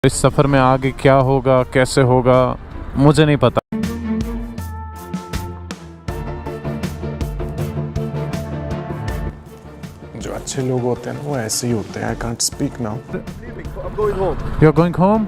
इस सफ़र में आगे क्या होगा, कैसे होगा, मुझे नहीं पता। जो अच्छे लोग होते हैं ना वो ऐसे ही होते हैं। I can't speak now. You are going home?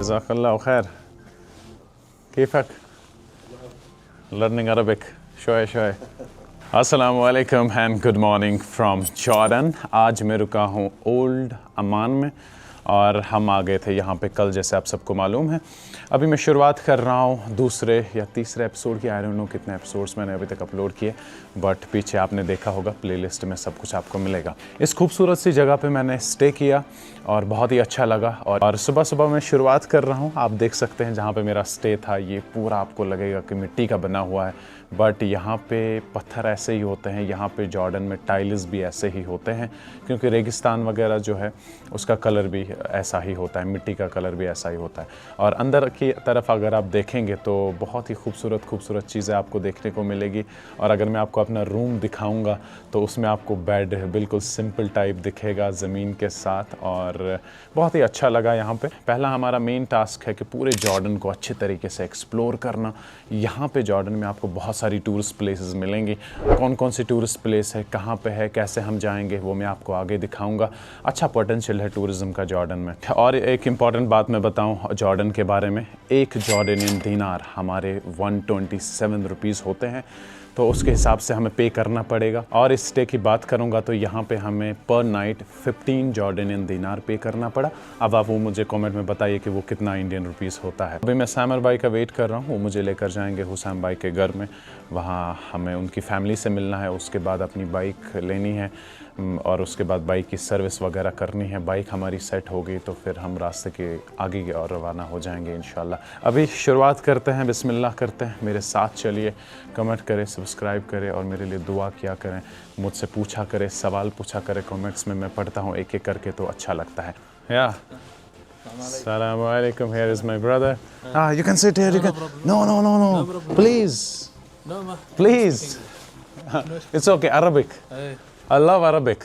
जज़ाकल्लाह खैर। कीफ़क? Learning Arabic. शोए शोए। अस्सलामु अलैकुम and good morning from Jordan. आज मैं रुका हूँ ओल्ड अमान में और हम आ गए थे यहाँ पे कल, जैसे आप सबको मालूम है। अभी मैं शुरुआत कर रहा हूँ दूसरे या तीसरे एपिसोड की। आई डोंट नो कितने एपिसोड्स मैंने अभी तक अपलोड किए, बट पीछे आपने देखा होगा प्लेलिस्ट में सब कुछ आपको मिलेगा। इस खूबसूरत सी जगह पे मैंने स्टे किया और बहुत ही अच्छा लगा। और सुबह सुबह मैं शुरुआत कर रहा हूँ। आप देख सकते हैं जहाँ पे मेरा स्टे था, ये पूरा आपको लगेगा कि मिट्टी का बना हुआ है, बट यहाँ पे पत्थर ऐसे ही होते हैं। यहाँ पे जॉर्डन में टाइल्स भी ऐसे ही होते हैं, क्योंकि रेगिस्तान वगैरह जो है उसका कलर भी ऐसा ही होता है, मिट्टी का कलर भी ऐसा ही होता है। और अंदर की तरफ अगर आप देखेंगे तो बहुत ही खूबसूरत चीज़ें आपको देखने को मिलेगी। और अगर मैं आपको अपना रूम दिखाऊंगा तो उसमें आपको बेड बिल्कुल सिंपल टाइप दिखेगा ज़मीन के साथ, और बहुत ही अच्छा लगा यहाँ पे। पहला हमारा मेन टास्क है कि पूरे जॉर्डन को अच्छे तरीके से एक्सप्लोर करना। यहाँ पे जॉर्डन में आपको बहुत सारी टूरिस्ट प्लेसेस मिलेंगी। कौन कौन सी टूरिस्ट प्लेस है, कहाँ पे है, कैसे हम जाएंगे, वो मैं आपको आगे दिखाऊंगा। अच्छा पोटेंशियल है टूरिज़म का जॉर्डन में। और एक इम्पॉर्टेंट बात मैं बताऊँ जॉर्डन के बारे में, एक जॉर्डनियन दिनार हमारे 127 रुपीज़ होते हैं, तो उसके हिसाब से हमें पे करना पड़ेगा। और इस स्टे की बात करूंगा तो यहाँ पे हमें पर नाइट 15 जॉर्डनियन दिनार पे करना पड़ा। अब आप वो मुझे कमेंट में बताइए कि वो कितना इंडियन रुपीस होता है। अभी मैं सामर भाई का वेट कर रहा हूँ, वो मुझे लेकर जाएंगे हुसैन भाई के घर में। वहाँ हमें उनकी फैमिली से मिलना है, उसके बाद अपनी बाइक लेनी है और उसके बाद बाइक की सर्विस वगैरह करनी है। बाइक हमारी सेट हो गई तो फिर हम रास्ते के आगे की ओर रवाना हो जाएंगे इंशाल्लाह। अभी शुरुआत करते हैं, बिस्मिल्लाह करते हैं। मेरे साथ चलिए, कमेंट करें, सब्सक्राइब करें और मेरे लिए दुआ किया करें, मुझसे पूछा करें, सवाल पूछा करें कमेंट्स में। मैं पढ़ता हूँ एक एक करके, तो अच्छा लगता है। या Assalamu alaikum. Here is my brother. You can sit here. You can. No. Please. It's okay. Arabic. I love Arabic.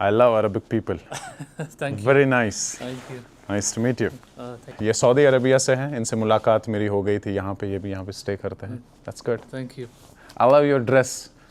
I love Arabic people. Thank you. Very nice. Thank you. Nice to meet you. Thank you. ये Saudi Arabia से हैं, इनसे मुलाकात मेरी हो गई थी यहाँ पे। ये भी यहाँ पे स्टे करते हैं। That's good. Thank you. I love your dress.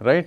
right?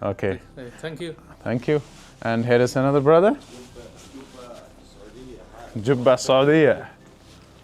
Okay. Thank you. Thank you. And here is another brother. Jubba Saudiya.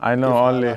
I know only.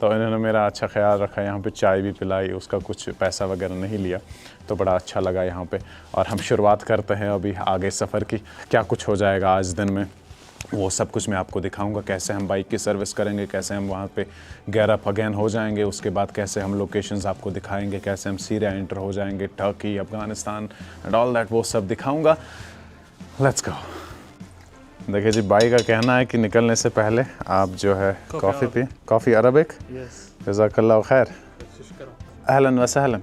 तो इन्होंने मेरा अच्छा ख्याल रखा, यहाँ पे चाय भी पिलाई, उसका कुछ पैसा वगैरह नहीं लिया, तो बड़ा अच्छा लगा यहाँ पे। और हम शुरुआत करते हैं अभी आगे सफ़र की। क्या कुछ हो जाएगा आज दिन में वो सब कुछ मैं आपको दिखाऊंगा। कैसे हम बाइक की सर्विस करेंगे, कैसे हम वहाँ पे गेट अप अगेन हो जाएंगे, उसके बाद कैसे हम लोकेशंस आपको दिखाएंगे, कैसे हम सीरिया एंटर हो जाएंगे, Turkey, Afghanistan and all that, वो सब दिखाऊंगा। Let's go. देखिए जी, भाई का कहना है कि निकलने से पहले आप जो है कॉफ़ी पिए। Coffee Arabic. जज़ाकल्लाह खैर। अहलन व सहलन।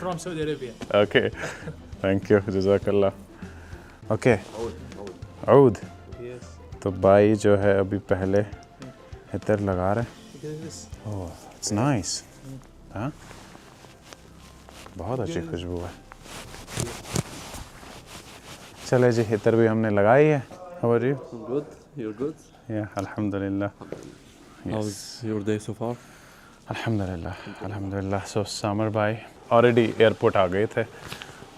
From Saudi Arabia. Okay, thank you, जज़ाकल्लाह। ओके, औद। तो भाई जो है अभी पहले इतर लगा रहे हैं। It's nice. हाँ, बहुत अच्छी खुशबू है। चले जी, इधर भी हमने लगाई है। How are you? Good. You're good. या अल्हम्दुलिल्लाह। How's your day so far? अल्हम्दुलिल्लाह अल्हम्दुलिल्लाह। सो सामर भाई ऑलरेडी एयरपोर्ट आ गए थे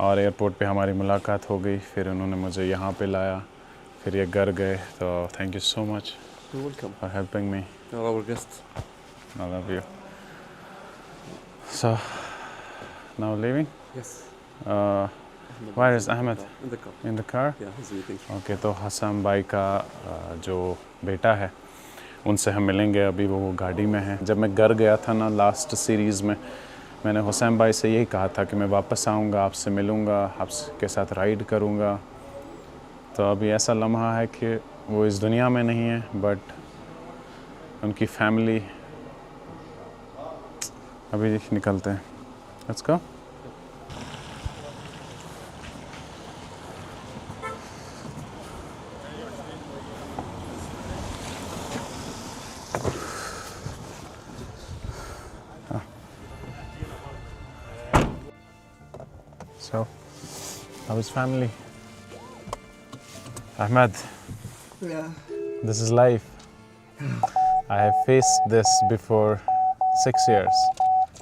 और एयरपोर्ट पे हमारी मुलाकात हो गई, फिर उन्होंने मुझे यहाँ पे लाया, फिर ये घर गए। तो thank you so much You're welcome. For helping me. You're our guest. I love you. So now living. Yes. Where is Ahmed? In the car. In the car. Yeah, he's waiting. Okay, तो हसन भाई का जो बेटा है उनसे हम मिलेंगे। अभी वो गाड़ी में है। जब मैं घर गया था ना लास्ट सीरीज़ में, मैंने हुसैन भाई से यही कहा था कि मैं वापस आऊँगा, आपसे मिलूँगा, आपके साथ राइड करूँगा। तो अभी ऐसा लम्हा है कि वो इस दुनिया में नहीं है, बट उनकी फैमिली। अभी निकलते हैं। Let's go. So, how is family? Ahmed. Yeah. This is life. I have faced this before 6 years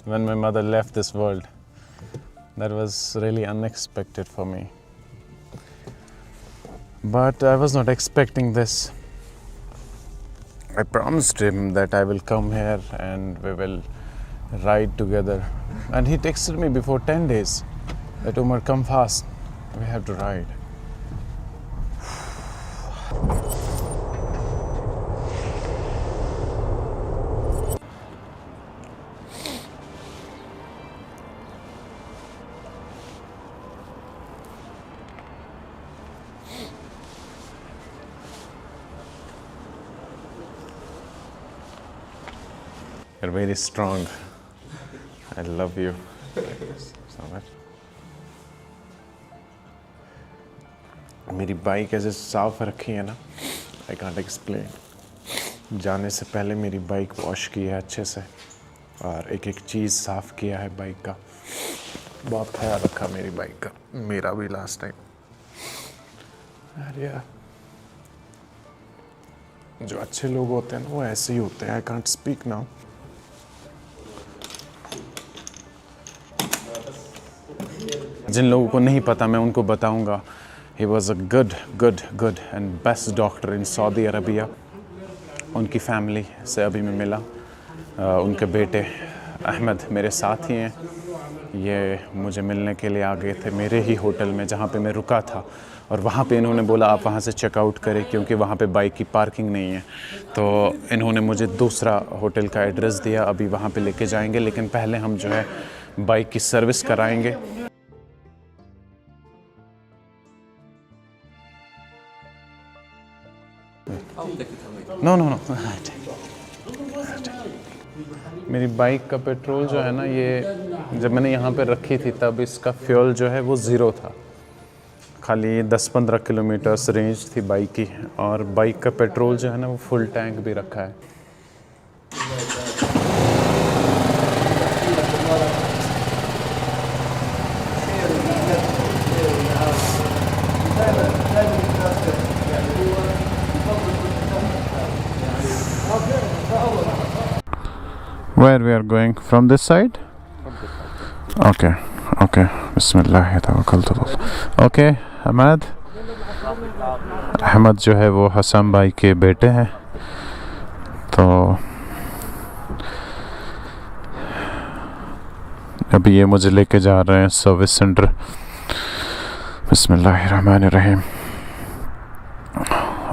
when my mother left this world. That was really unexpected for me. But I was not expecting this. I promised him that I will come here and we will ride together. And he texted me before 10 days that Umar, come fast. We have to ride. You're very strong. I love you so much. मेरी bike ऐसे साफ रखी है ना, I can't explain. जाने से पहले मेरी बाइक वॉश की है अच्छे से और एक एक चीज़ साफ़ किया है बाइक का। बहुत ख्याल रखा मेरी बाइक का, मेरा भी लास्ट टाइम। अरे जो अच्छे लोग होते हैं ना वो ऐसे ही होते हैं। I can't speak now. जिन लोगों को नहीं पता मैं उनको बताऊंगा। He was a good and best doctor in Saudi Arabia. उनकी फैमिली से अभी मैं मिला। उनके बेटे अहमद मेरे साथ ही हैं। ये मुझे मिलने के लिए आ गए थे मेरे ही होटल में जहाँ पे मैं रुका था, और वहाँ पे इन्होंने बोला आप वहाँ से चेकआउट करें क्योंकि वहाँ पे बाइक की पार्किंग नहीं है। तो इन्होंने मुझे दूसरा होटल का एड्रेस दिया, अभी वहाँ पे लेके जाएंगे, लेकिन पहले हम जो है बाइक की सर्विस कराएंगे। नो मेरी बाइक का पेट्रोल जो है ना, ये जब मैंने यहाँ पे रखी थी तब इसका फ्यूल जो है वो ज़ीरो था। खाली 10-15 किलोमीटर्स रेंज थी बाइक की, और बाइक का पेट्रोल जो है ना वो फुल टैंक भी रखा है। Where we are going? From this side? Okay. बिस्मिल्लाह तवक्कलतु अल्लाह। ओके अहमद जो है वो हसन भाई के बेटे हैं। तो अभी ये मुझे लेके जा रहे हैं सर्विस सेंटर। बिस्मिल्लाहिर्रहमानिर्रहीम।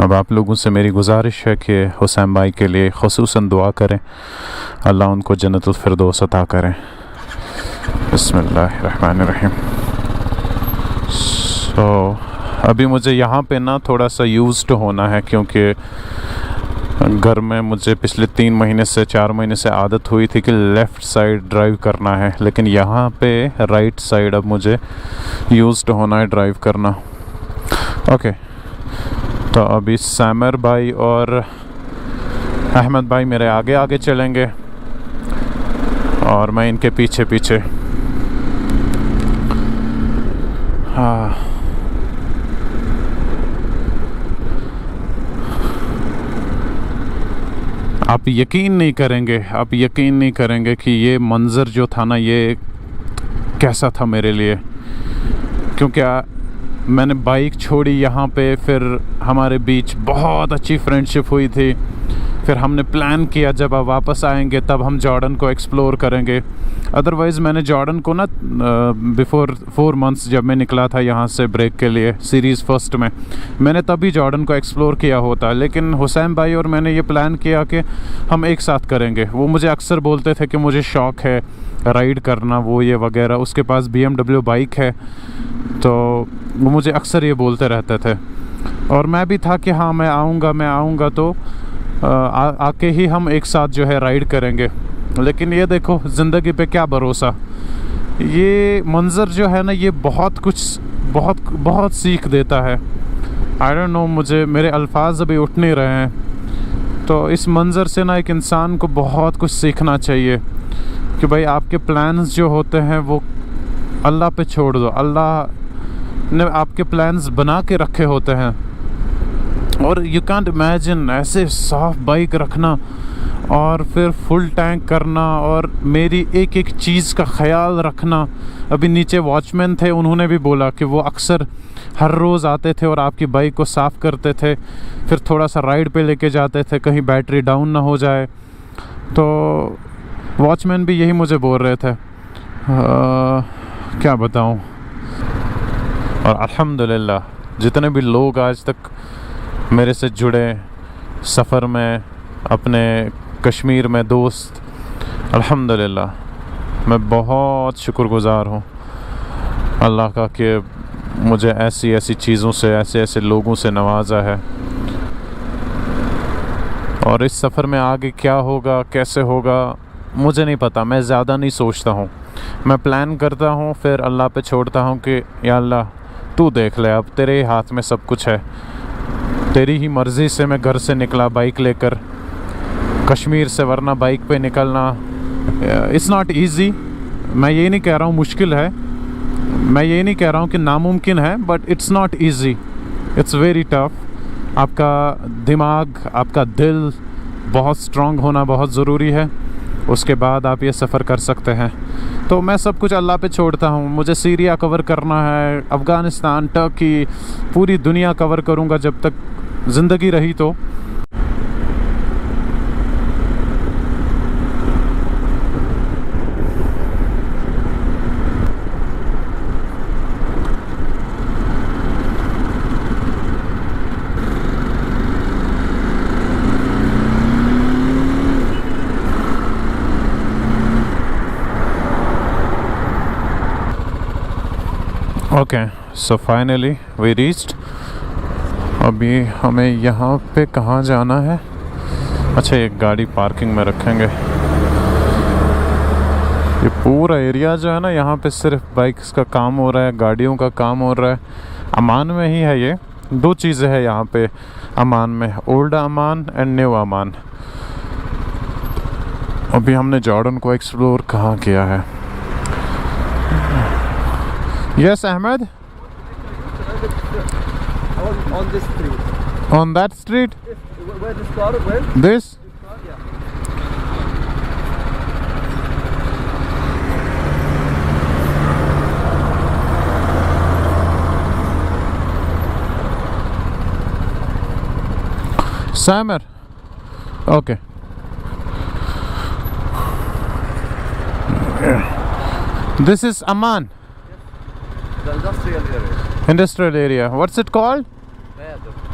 अब आप लोगों से मेरी गुजारिश है कि हुसैन भाई के लिए खुसूसन दुआ करें, अल्लाह उनको जन्नतुल फिरदौस अता करें। बिस्मिल्लाहिर्रहमानिर्रहीम। सो अभी मुझे यहाँ पे ना थोड़ा सा यूज्ड होना है, क्योंकि घर में मुझे पिछले 3 महीने से 4 महीने से आदत हुई थी कि लेफ़्ट साइड ड्राइव करना है, लेकिन यहाँ पे राइट साइड अब मुझे यूज्ड होना है ड्राइव करना। ओके, तो अभी सामर भाई और अहमद भाई मेरे आगे आगे चलेंगे और मैं इनके पीछे पीछे। हाँ, आप यकीन नहीं करेंगे कि ये मंज़र जो था ना, ये कैसा था मेरे लिए। क्योंकि मैंने बाइक छोड़ी यहाँ पे, फिर हमारे बीच बहुत अच्छी फ्रेंडशिप हुई थी। फिर हमने प्लान किया जब आप वापस आएंगे तब हम जॉर्डन को एक्सप्लोर करेंगे। अदरवाइज़ मैंने जॉर्डन को ना बिफोर 4 मंथ्स जब मैं निकला था यहाँ से ब्रेक के लिए सीरीज़ फर्स्ट में, मैंने तभी जॉर्डन को एक्सप्लोर किया होता। लेकिन हुसैन भाई और मैंने ये प्लान किया कि हम एक साथ करेंगे। वो मुझे अक्सर बोलते थे कि मुझे शौक़ है राइड करना, वो ये वगैरह। उसके पास BMW बाइक है, तो वो मुझे अक्सर ये बोलते रहते थे। और मैं भी था कि हाँ मैं आऊँगा तो आके ही हम एक साथ जो है राइड करेंगे। लेकिन ये देखो, ज़िंदगी पे क्या भरोसा। ये मंज़र जो है ना, ये बहुत सीख देता है। आई डोंट नो, मेरे अल्फाज अभी उठ नहीं रहे हैं। तो इस मंज़र से ना एक इंसान को बहुत कुछ सीखना चाहिए कि भाई आपके प्लान्स जो होते हैं वो अल्लाह पे छोड़ दो। अल्लाह ने आपके प्लान्स बना के रखे होते हैं। और यू कैंट इमेजिन ऐसे साफ बाइक रखना और फिर फुल टैंक करना और मेरी एक एक चीज़ का ख्याल रखना। अभी नीचे वॉचमैन थे, उन्होंने भी बोला कि वो अक्सर हर रोज़ आते थे और आपकी बाइक को साफ़ करते थे, फिर थोड़ा सा राइड पे लेके जाते थे कहीं बैटरी डाउन ना हो जाए। तो वॉचमैन भी यही मुझे बोल रहे थे। क्या बताऊँ। और अल्हम्दुलिल्लाह जितने भी लोग आज तक मेरे से जुड़े सफ़र में, अपने कश्मीर में दोस्त, अल्हम्दुलिल्लाह मैं बहुत शुक्रगुज़ार हूँ अल्लाह का कि मुझे ऐसी चीज़ों से, ऐसे लोगों से नवाजा है। और इस सफ़र में आगे क्या होगा, कैसे होगा, मुझे नहीं पता। मैं ज़्यादा नहीं सोचता हूँ, मैं प्लान करता हूँ, फिर अल्लाह पे छोड़ता हूँ कि या अल्लाह तू देख ले, अब तेरे हाथ में सब कुछ है। तेरी ही मर्ज़ी से मैं घर से निकला बाइक लेकर कश्मीर से, वरना बाइक पे निकलना इट्स नॉट इजी। मैं ये नहीं कह रहा हूँ मुश्किल है, मैं ये नहीं कह रहा हूँ कि नामुमकिन है, but it's not easy, it's very tough. आपका दिमाग, आपका दिल बहुत स्ट्रॉन्ग होना बहुत ज़रूरी है, उसके बाद आप ये सफ़र कर सकते हैं। तो मैं सब कुछ अल्लाह पे छोड़ता हूँ। मुझे सीरिया कवर करना है, अफ़गानिस्तान, टर्की, पूरी दुनिया कवर करूँगा जब तक ज़िंदगी रही तो। Okay, so finally we reached. अभी हमें यहाँ पे कहाँ जाना है? अच्छा, एक गाड़ी पार्किंग में रखेंगे। ये पूरा एरिया जो है ना, यहाँ पे सिर्फ बाइक्स का काम हो रहा है, गाड़ियों का काम हो रहा है। अमान में ही है ये। 2 चीज़ें हैं यहाँ पे अमान में, ओल्ड अमान एंड न्यू अमान। अभी हमने जॉर्डन को एक्सप्लोर कहाँ किया है? Yes, Ahmed? On this street. On that street? Where this car went? This? Samer? Okay. This is Amman. The industrial area. Industrial area. What's it called?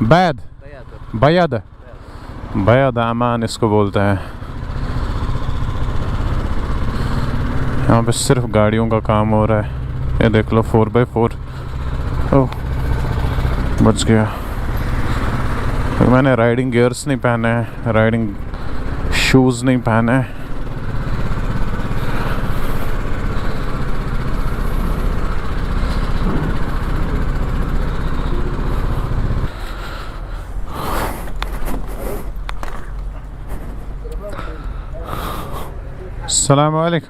Bad. Bayad. Bayad अमान इसको बोलते हैं। यहाँ पे सिर्फ गाड़ियों का काम हो रहा है। ये देख लो 4x4। ओह, बच गया। मैंने राइडिंग गियर्स नहीं पहने हैं, राइडिंग शूज़ नहीं पहने हैं। अस्सलाम वालेकुम।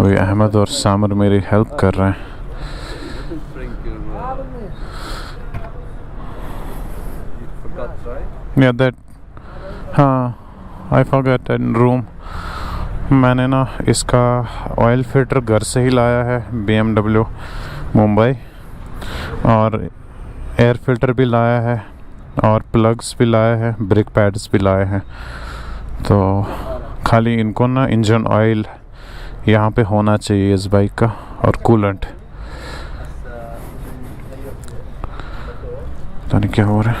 अभी अहमद और सामर मेरी हेल्प कर रहे हैं. Yeah, that हाँ I forgot in room. मैंने ना इसका ऑयल फिल्टर घर से ही लाया है BMW मुंबई, और एयर फिल्टर भी लाया है, और प्लग्स भी लाया है, ब्रेक पैड्स भी लाए हैं. तो खाली इनको ना इंजन ऑयल यहाँ पे होना चाहिए इस बाइक का, और कूलेंट. पता नहीं क्या हो रहा है.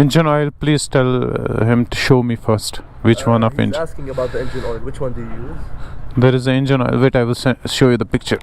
Engine oil, please tell him to show me first which one of He's engine. asking about the engine oil. Which one do you use? There is an engine oil. Wait, I will show you the picture.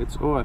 It's over.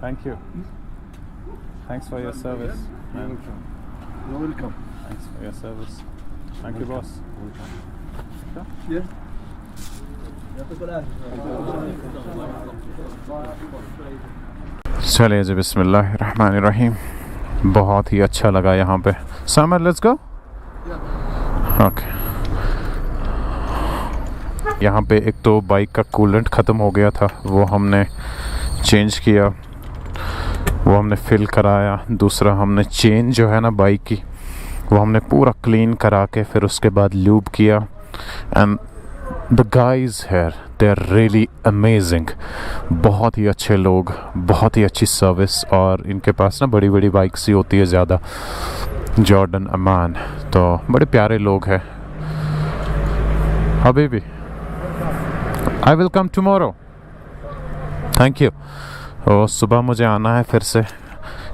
Thank you. Thanks for your service. You're welcome. Thanks for your service. Thank you, boss. चलिए जी, बिस्मिल्लाहिर्रहमानिर्रहीम. बहुत ही अच्छा लगा यहाँ पे. Summer, let's go. Okay. यहाँ पे एक तो बाइक का कूलेंट ख़त्म हो गया था, वो हमने चेंज किया, वो हमने फिल कराया. दूसरा हमने चेन जो है ना बाइक की, वो हमने पूरा क्लीन करा के फिर उसके बाद ल्यूब किया. And the guys here, they are really amazing. बहुत ही अच्छे लोग, बहुत ही अच्छी सर्विस, और इनके पास ना बड़ी बड़ी बाइक्स ही होती है ज़्यादा. जॉर्डन, अमान, तो बड़े प्यारे लोग हैं. Habibi, I will come tomorrow. Thank you. और सुबह मुझे आना है फिर से,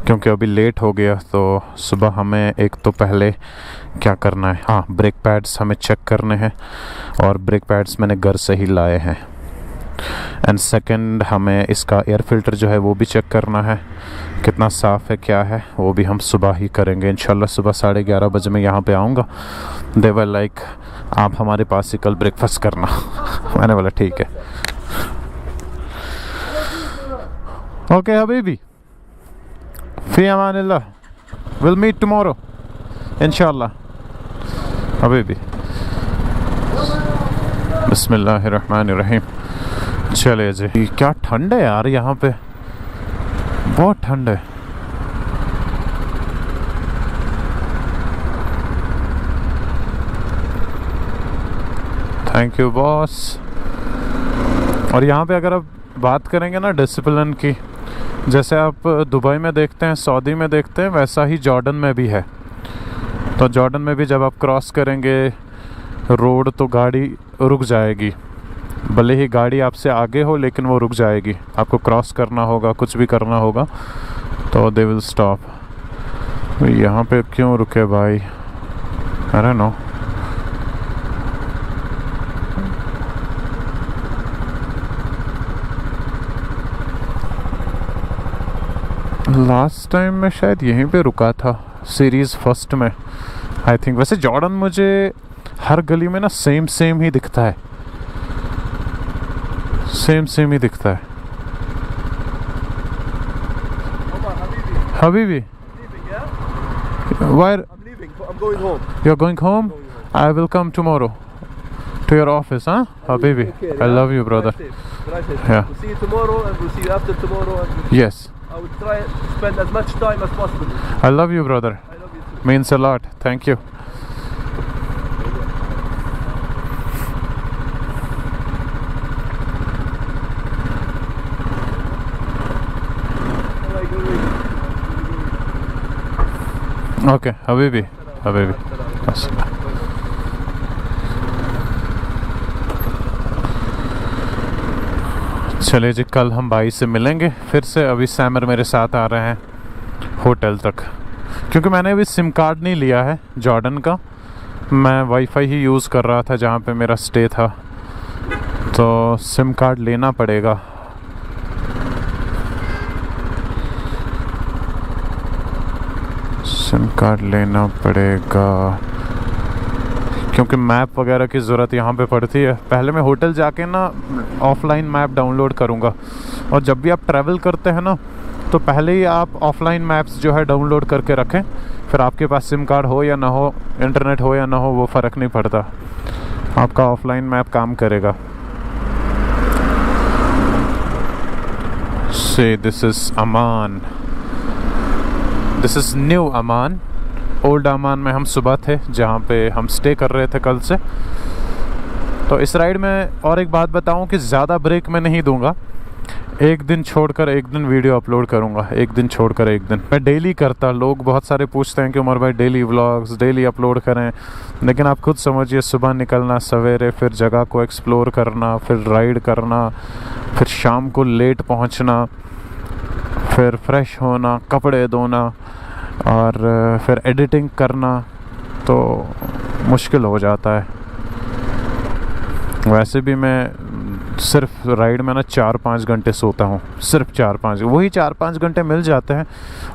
क्योंकि अभी लेट हो गया. तो सुबह हमें एक तो पहले क्या करना है, हाँ, ब्रेक पैड्स हमें चेक करने हैं, और ब्रेक पैड्स मैंने घर से ही लाए हैं. एंड सेकंड, हमें इसका एयर फिल्टर जो है वो भी चेक करना है, कितना साफ़ है क्या है, वो भी हम सुबह ही करेंगे इंशाल्लाह. सुबह 11:30 बजे मैं यहाँ पे आऊँगा. दे वर लाइक, आप हमारे पास ही कल ब्रेकफास्ट करना. मैंने बोला ठीक है. ओके हबीबी, फी अमानिल्लाह, विल मीट टुमारो इंशाल्लाह. हबीबी, बिस्मिल्लाहिर्रहमानिर्रहीम. चले जी. क्या ठंड है यार यहाँ पे, बहुत ठंड है. Thank you boss. और यहाँ पे अगर आप बात करेंगे ना डिसिप्लिन की, जैसे आप दुबई में देखते हैं, सऊदी में देखते हैं, वैसा ही जॉर्डन में भी है. तो जॉर्डन में भी जब आप क्रॉस करेंगे रोड तो गाड़ी रुक जाएगी, भले ही गाड़ी आपसे आगे हो लेकिन वो रुक जाएगी. आपको क्रॉस करना होगा, कुछ भी करना होगा तो दे विल स्टॉप. यहाँ पे क्यों रुके भाई, I don't know. Last time मैं शायद यहीं पे रुका था, सीरीज़ फर्स्ट में आई थिंक. वैसे जॉर्डन मुझे हर गली में ना सेम ही दिखता है, सेम ही दिखता है. Habibi, Where I'm leaving. I'm going home. you're going home? I will come tomorrow to your office, huh? Habibi, Take care, I yeah? love you, brother. Drive safe. Drive safe. Yeah. We'll see you tomorrow, and we'll see you after tomorrow. And Yes, I will try to spend as much time as possible. I love you, brother. I love you too. Means a lot. Thank you. Alright, good week. Okay, Habibi, Habibi. बस। चलिए जी, कल हम भाई से मिलेंगे फिर से। अभी सैमर मेरे साथ आ रहे हैं होटल तक, क्योंकि मैंने अभी सिम कार्ड नहीं लिया है जॉर्डन का। मैं वाईफाई ही यूज़ कर रहा था जहाँ पे मेरा स्टे था, तो सिम कार्ड लेना पड़ेगा। सिम कार्ड लेना पड़ेगा क्योंकि मैप वगैरह की ज़रूरत यहाँ पे पड़ती है। पहले मैं होटल जाके ना ऑफलाइन मैप डाउनलोड करूँगा, और जब भी आप ट्रैवल करते हैं ना तो पहले ही आप ऑफलाइन मैप्स जो है डाउनलोड करके रखें। फिर आपके पास सिम कार्ड हो या ना हो, इंटरनेट हो या ना हो, वो फ़र्क नहीं पड़ता, आपका ऑफलाइन मैप काम करेगा। Say this is Amman, this is new Amman. Old Amman में हम सुबह थे, जहाँ पे हम स्टे कर रहे थे कल से। तो इस राइड में और एक बात बताऊँ कि ज़्यादा ब्रेक मैं नहीं दूंगा। एक दिन छोड़कर एक दिन वीडियो अपलोड करूँगा, एक दिन छोड़कर एक दिन। मैं डेली करता, लोग बहुत सारे पूछते हैं कि उमर भाई डेली व्लॉग्स डेली अपलोड करें, लेकिन आप खुद समझिए, सुबह निकलना सवेरे, फिर जगह को एक्सप्लोर करना, फिर राइड करना, फिर शाम को लेट पहुँचना, फिर फ्रेश होना, कपड़े धोना, और फिर एडिटिंग करना, तो मुश्किल हो जाता है। वैसे भी मैं सिर्फ राइड में ना 4-5 घंटे सोता हूँ, सिर्फ 4-5, वही 4-5 घंटे मिल जाते हैं।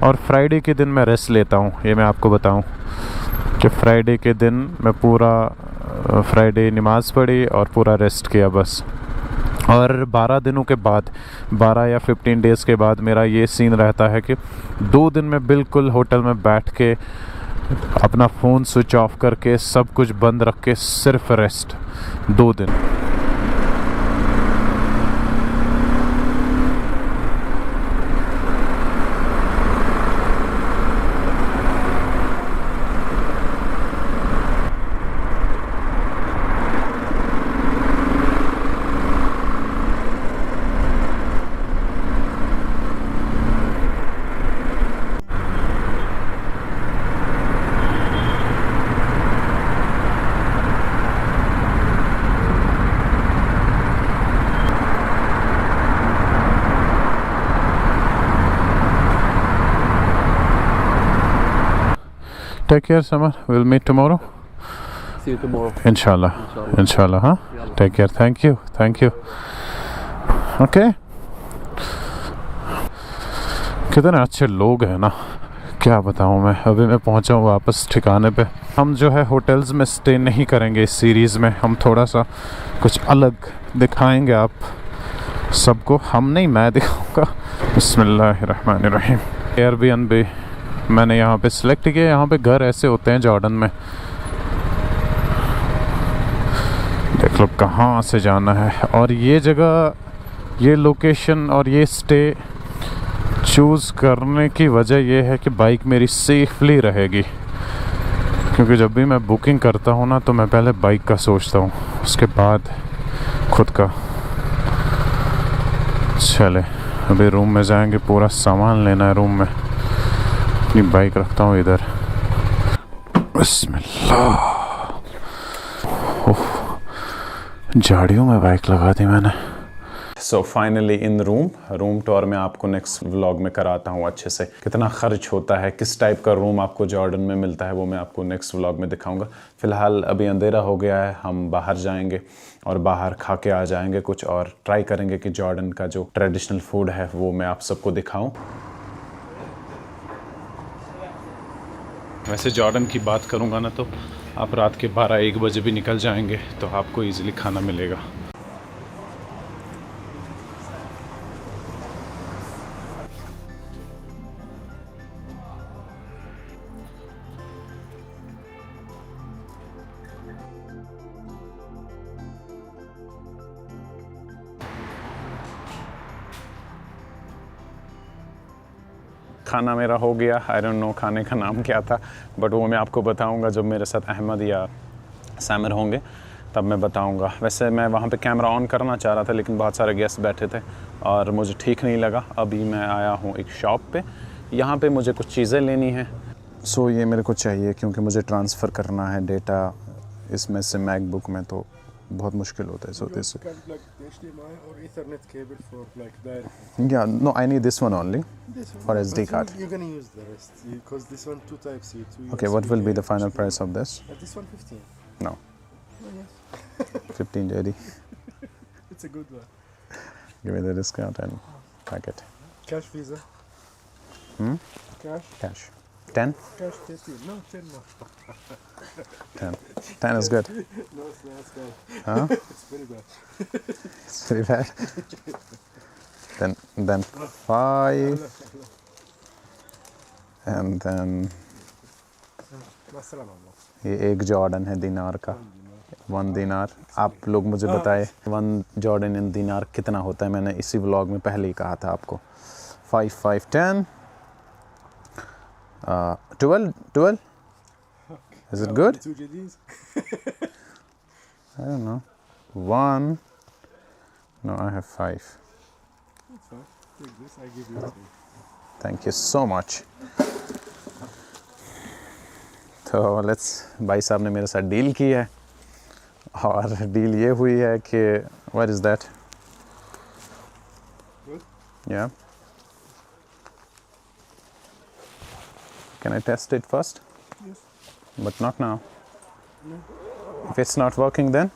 और फ्राइडे के दिन मैं रेस्ट लेता हूँ। ये मैं आपको बताऊँ कि फ्राइडे के दिन मैं पूरा फ्राइडे नमाज़ पढ़ी और पूरा रेस्ट किया बस। और 12 दिनों के बाद, 12 या 15 डेज़ के बाद मेरा ये सीन रहता है कि 2 दिन मैं बिल्कुल होटल में बैठ के अपना फ़ोन स्विच ऑफ करके सब कुछ बंद रख के सिर्फ रेस्ट, 2 दिन। Take care, Samar. We'll meet tomorrow. See you tomorrow. Inshallah. Inshallah, huh? Take care. Thank you. Thank you. Okay. कितने अच्छे लोग हैं ना, क्या बताऊँ मैं। अभी मैं पहुँचा हूँ वापस ठिकाने पे। हम जो है होटल्स में स्टे नहीं करेंगे इस सीरीज़ में, हम थोड़ा सा कुछ अलग दिखाएंगे आप सबको। हम नहीं, मैं दिखाऊंगा। बिस्मिल्लाहिर्रहमानिर्रहीम। एयरबीएनबी मैंने यहाँ पे सिलेक्ट किया। यहाँ पे घर ऐसे होते हैं जॉर्डन में, देख लो कहाँ से जाना है। और ये जगह, ये लोकेशन और ये स्टे चूज़ करने की वजह ये है कि बाइक मेरी सेफली रहेगी, क्योंकि जब भी मैं बुकिंग करता हूँ ना तो मैं पहले बाइक का सोचता हूँ, उसके बाद खुद का। चले अभी रूम में जाएंगे, पूरा सामान लेना है रूम में। अपनी बाइक रखता हूँ इधर। बिस्मिल्लाह। झाड़ियों में बाइक लगा दी मैंने। So finally in room tour में आपको नेक्स्ट व्लॉग में कराता हूँ अच्छे से। कितना खर्च होता है, किस टाइप का रूम आपको जॉर्डन में मिलता है, वो मैं आपको नेक्स्ट व्लॉग में दिखाऊंगा। फ़िलहाल अभी अंधेरा हो गया है, हम बाहर जाएंगे और बाहर खा के आ जाएंगे कुछ, और ट्राई करेंगे कि जॉर्डन का जो ट्रेडिशनल फूड है वो मैं आप सबको दिखाऊँ। वैसे जॉर्डन की बात करूँगा ना तो आप रात के 12-1 बजे भी निकल जाएंगे तो आपको ईज़िली खाना मिलेगा। खाना मेरा हो गया। आई डोंट नो खाने का नाम क्या था, बट वो मैं आपको बताऊंगा जब मेरे साथ अहमद या सामिर होंगे तब मैं बताऊंगा। वैसे मैं वहाँ पे कैमरा ऑन करना चाह रहा था लेकिन बहुत सारे गेस्ट बैठे थे और मुझे ठीक नहीं लगा। अभी मैं आया हूँ एक शॉप पे, यहाँ पे मुझे कुछ चीज़ें लेनी हैं। सो ये मेरे को चाहिए क्योंकि मुझे ट्रांसफ़र करना है डेटा इसमें से मैकबुक में, तो बहुत मुश्किल होता है। So this can plug HDMI or Ethernet cable for like direct. Yeah no I need this one only This one. for SD But card. You're gonna use the rest because this one 2 Type-C. 2 Okay, what USB, will be the final HDMI. price of this? This one 15. No, Oh, yes. 15 JD. It's a good one. Give me the discount and packet. Cash Visa. Cash. Cash. 10? Cash 13. No, 10 more. 10. 10 is good. No, it's bad. Huh? It's very bad. It's very bad. Then 5. And then Massalam. ये एक Jordan है दिनार का, 1 दिनार। आप लोग मुझे बताए 1 जॉर्डन इन दिनार कितना होता है। मैंने इसी व्लॉग में पहले ही कहा था आपको। 5, 5, 10, 12. Is it good? 2 GDs. I don't know. 1. No, I have 5. That's fine. Take this. I give you 3. Thank you so much. तो लेट्स, भाई साहब ने मेरे साथ डील की है और डील ये हुई है कि what is that? Good. Yeah can I taste it first? Yes. But not now. If it's not working then?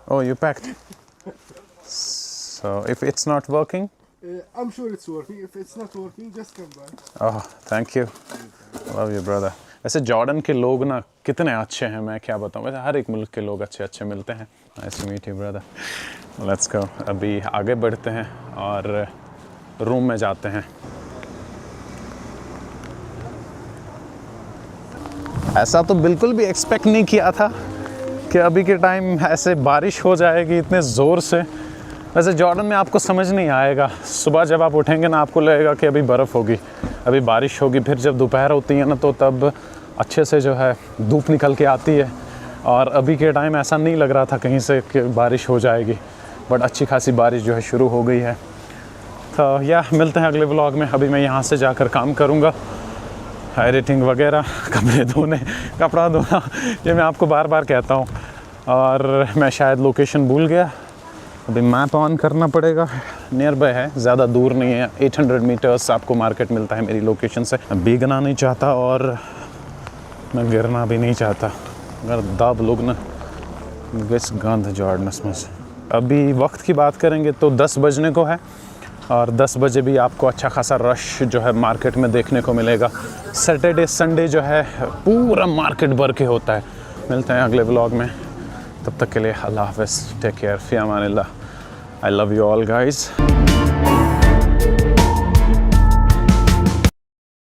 Oh, you packed. So if it's not working? I'm sure it's working. If it's not working, just come by. Oh, thank you. Love you, brother. वैसे Jordan के लोग ना कितने अच्छे हैं, मैं क्या बताऊँ। वैसे हर एक मुल्क के लोग अच्छे अच्छे मिलते हैं। Nice to meet you, brother. Let's go. अभी आगे बढ़ते हैं और रूम में जाते हैं। ऐसा तो बिल्कुल भी एक्सपेक्ट नहीं किया था कि अभी के टाइम ऐसे बारिश हो जाएगी इतने ज़ोर से। वैसे जॉर्डन में आपको समझ नहीं आएगा, सुबह जब आप उठेंगे ना आपको लगेगा कि अभी बर्फ़ होगी, अभी बारिश होगी। फिर जब दोपहर होती है ना तो तब अच्छे से जो है धूप निकल के आती है। और अभी के टाइम ऐसा नहीं लग रहा था कहीं से कि बारिश हो जाएगी, बट अच्छी खासी बारिश जो है शुरू हो गई है। तो या मिलते हैं अगले व्लॉग में। अभी मैं यहाँ से जाकर काम करूँगा, एडिटिंग वगैरह, कपड़े धोने, कपड़ा धोना, ये मैं आपको बार बार कहता हूँ। और मैं शायद लोकेशन भूल गया, अभी मैप ऑन करना पड़ेगा। नियर बाय है, ज़्यादा दूर नहीं है, 800 मीटर्स आपको मार्केट मिलता है मेरी लोकेशन से। मैं भीगना नहीं चाहता और मैं गिरना भी नहीं चाहता, अगर दब लोग ना गस गंध जॉर्डनस में से। अभी वक्त की बात करेंगे तो 10 बजने को है और 10 बजे भी आपको अच्छा खासा रश जो है मार्केट में देखने को मिलेगा। सैटरडे संडे जो है पूरा मार्केट भर के होता है। मिलते हैं अगले व्लॉग में, तब तक के लिए अल्लाह हाफ़िज़, टेक केयर, फ़ी अमानिल्लाह। I love you all guys.